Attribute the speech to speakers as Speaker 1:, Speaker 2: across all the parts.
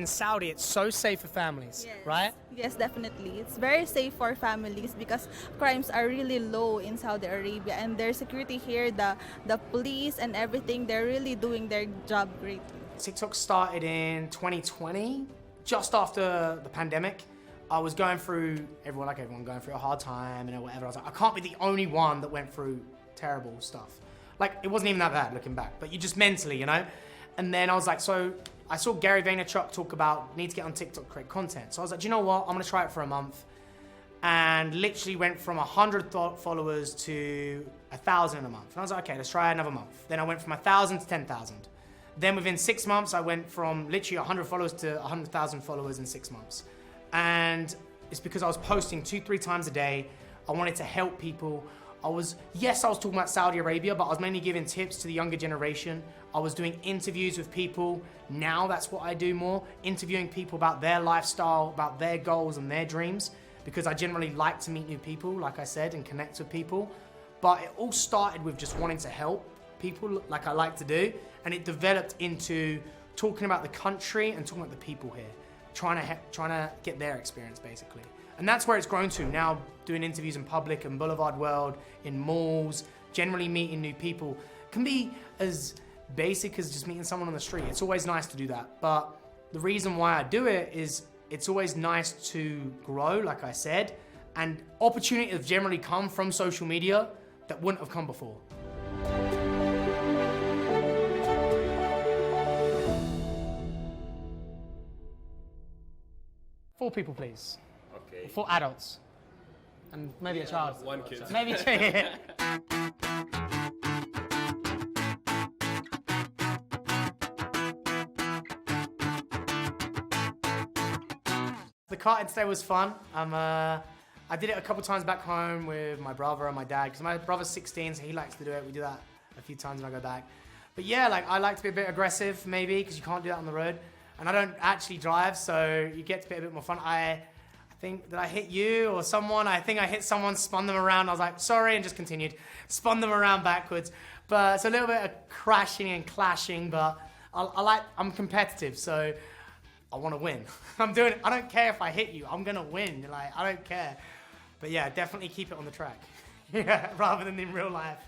Speaker 1: in Saudi, it's so safe for families,
Speaker 2: Yes.
Speaker 1: right?
Speaker 2: Yes, definitely. It's very safe for families because crimes are really low in Saudi Arabia, and their security here, the police and everything, they're really doing their job greatly.
Speaker 1: TikTok started in 2020, just after the pandemic. I was going through, everyone going through a hard time and whatever. I was like, I can't be the only one that went through terrible stuff. Like, it wasn't even that bad looking back, but you just mentally, you know? And then I was like, so I saw Gary Vaynerchuk talk about need to get on TikTok, create content. So I was like, do you know what? I'm gonna try it for a month. And literally went from 100 followers to 1,000 in a month. And I was like, okay, let's try another month. Then I went from 1,000 to 10,000. Then within 6 months, I went from literally 100 followers to 100,000 followers in 6 months. And it's because I was posting 2-3 times a day. I wanted to help people. I was talking about Saudi Arabia, but I was mainly giving tips to the younger generation. I was doing interviews with people. Now that's what I do more, interviewing people about their lifestyle, about their goals and their dreams, because I generally like to meet new people, like I said, and connect with people. But it all started with just wanting to help people like I like to do, and it developed into talking about the country and talking about the people here, trying to get their experience basically. And that's where it's grown to now, doing interviews in public and Boulevard World, in malls, generally meeting new people. Can be as basic as just meeting someone on the street. It's always nice to do that. But the reason why I do it is it's always nice to grow, like I said, and opportunities have generally come from social media that wouldn't have come before. Four people, please.
Speaker 3: Okay.
Speaker 1: 4 adults. And maybe a child.
Speaker 3: One kid.
Speaker 1: Maybe 2. The karting today was fun. I did it a couple times back home with my brother and my dad, because my brother's 16, so he likes to do it. We do that a few times when I go back. But yeah, like I like to be a bit aggressive maybe, because you can't do that on the road. And I don't actually drive, so you get to be a bit more fun. I think, did I hit you or someone? I think I hit someone, spun them around. I was like, sorry, and just continued. Spun them around backwards. But it's a little bit of crashing and clashing, but I'm competitive, so I want to win. I don't care if I hit you, I'm gonna win. Like, I don't care. But yeah, definitely keep it on the track. Yeah, rather than in real life.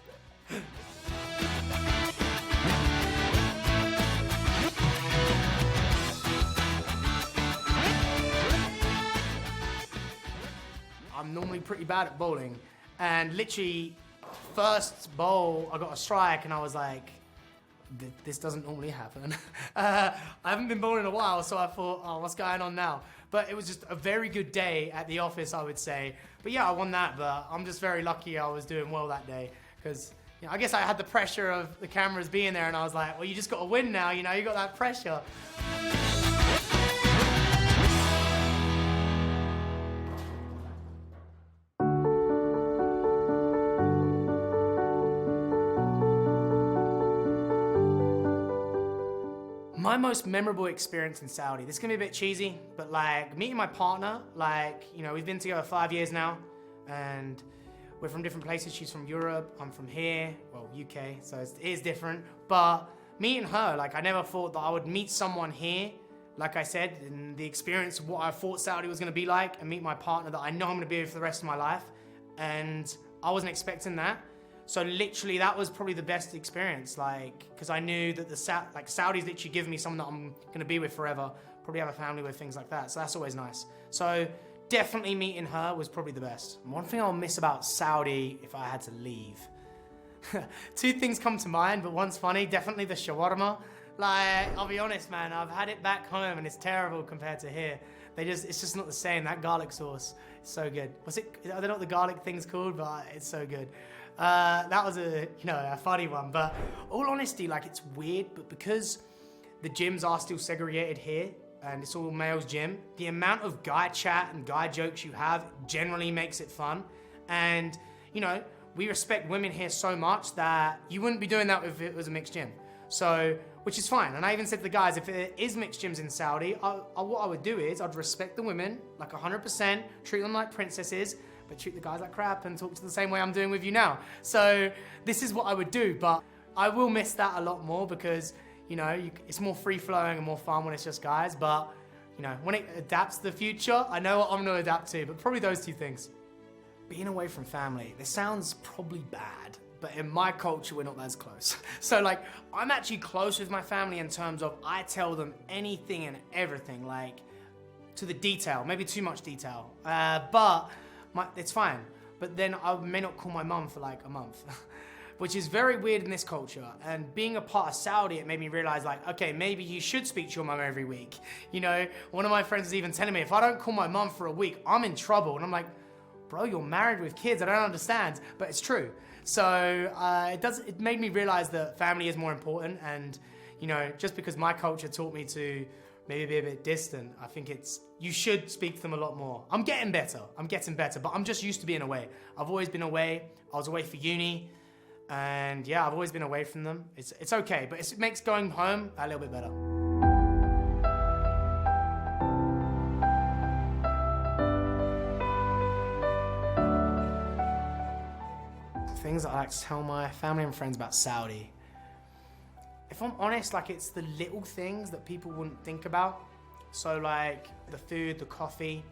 Speaker 1: I'm normally pretty bad at bowling, and literally first bowl I got a strike and I was like, this doesn't normally happen. I haven't been bowling in a while, so I thought, oh, what's going on now? But it was just a very good day at the office, I would say. But yeah, I won that, but I'm just very lucky I was doing well that day, because you know, I guess I had the pressure of the cameras being there, and I was like, well, you just got to win now, you know, you got that pressure. My most memorable experience in Saudi, this is gonna be a bit cheesy, but like meeting my partner, like, you know, we've been together 5 years now, and we're from different places. She's from Europe, I'm from here, well, UK, so it is different. But meeting her, like I never thought that I would meet someone here, like I said, and the experience of what I thought Saudi was gonna be like, and meet my partner that I know I'm gonna be with for the rest of my life. And I wasn't expecting that. So literally that was probably the best experience, like, because I knew that Saudi's literally giving me someone that I'm gonna be with forever, probably have a family with, things like that. So that's always nice. So definitely meeting her was probably the best. One thing I'll miss about Saudi if I had to leave. 2 things come to mind, but one's funny, definitely the shawarma. Like, I'll be honest, man, I've had it back home and it's terrible compared to here. It's just not the same. That garlic sauce is so good. I don't know what the garlic thing's called, but it's so good. That was a funny one, but all honesty, like it's weird, but because the gyms are still segregated here and it's all males gym, the amount of guy chat and guy jokes you have generally makes it fun. And you know, we respect women here so much that you wouldn't be doing that if it was a mixed gym. So, which is fine. And I even said to the guys, if it is mixed gyms in Saudi, what I would do is I'd respect the women like 100%, treat them like princesses, but treat the guys like crap and talk to the same way I'm doing with you now. So this is what I would do, but I will miss that a lot more because, you know, it's more free flowing and more fun when it's just guys, but you know, when it adapts to the future, I know what I'm gonna adapt to, but probably those two things. Being away from family, this sounds probably bad, but in my culture, we're not as close. So like, I'm actually close with my family in terms of I tell them anything and everything, like to the detail, maybe too much detail, but it's fine. But then I may not call my mum for like a month, which is very weird in this culture. And being a part of Saudi, it made me realize like, okay, maybe you should speak to your mum every week. You know, one of my friends was even telling me, if I don't call my mum for a week, I'm in trouble. And I'm like, bro, you're married with kids, I don't understand, but it's true. So it made me realize that family is more important, and you know, just because my culture taught me to maybe be a bit distant, I think you should speak to them a lot more. I'm getting better, but I'm just used to being away. I've always been away. I was away for uni, and yeah, I've always been away from them. It's okay, but it makes going home a little bit better. Things that I like to tell my family and friends about Saudi. If I'm honest, like it's the little things that people wouldn't think about. So like the food, the coffee.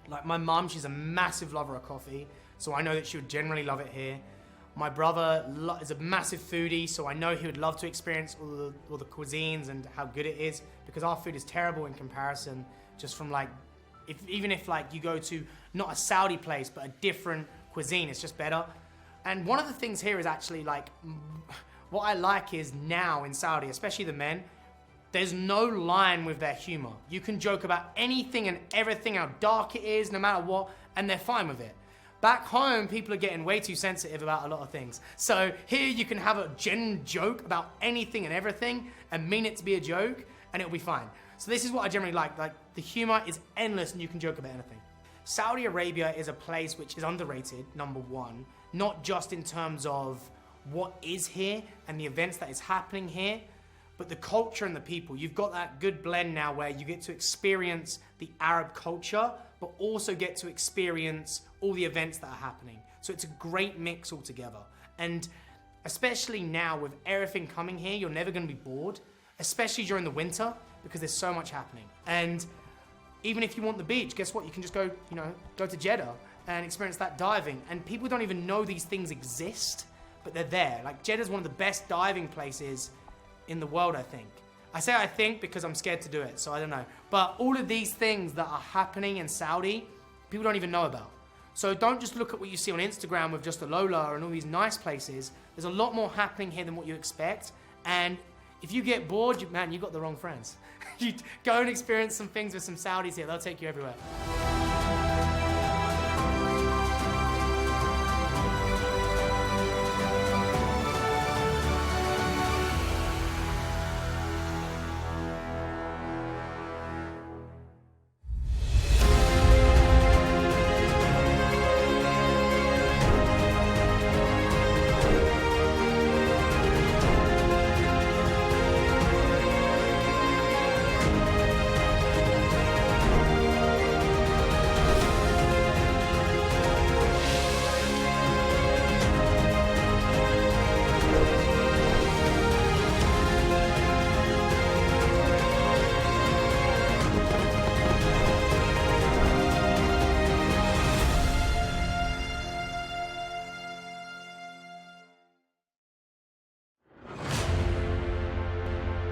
Speaker 1: Like my mum, she's a massive lover of coffee, so I know that she would generally love it here. My brother is a massive foodie, so I know he would love to experience all the cuisines and how good it is, because our food is terrible in comparison, just from like, even if like you go to not a Saudi place, but a different cuisine, it's just better. And one of the things here is actually like, what I like is now in Saudi, especially the men, there's no line with their humor. You can joke about anything and everything, how dark it is, no matter what, and they're fine with it. Back home, people are getting way too sensitive about a lot of things. So here you can have a genuine joke about anything and everything and mean it to be a joke, and it'll be fine. So this is what I generally like the humor is endless and you can joke about anything. Saudi Arabia is a place which is underrated, number one, not just in terms of what is here and the events that is happening here, but the culture and the people. You've got that good blend now where you get to experience the Arab culture, but also get to experience all the events that are happening. So it's a great mix altogether. And especially now with everything coming here, you're never gonna be bored, especially during the winter, because there's so much happening. And even if you want the beach, guess what? You can just go, you know, go to Jeddah and experience that diving. And people don't even know these things exist, but they're there. Like Jeddah is one of the best diving places in the world, I think. I say I think because I'm scared to do it, so I don't know. But all of these things that are happening in Saudi, people don't even know about. So don't just look at what you see on Instagram with just the Lola and all these nice places. There's a lot more happening here than what you expect. And if you get bored, man, you got the wrong friends. You go and experience some things with some Saudis here. They'll take you everywhere.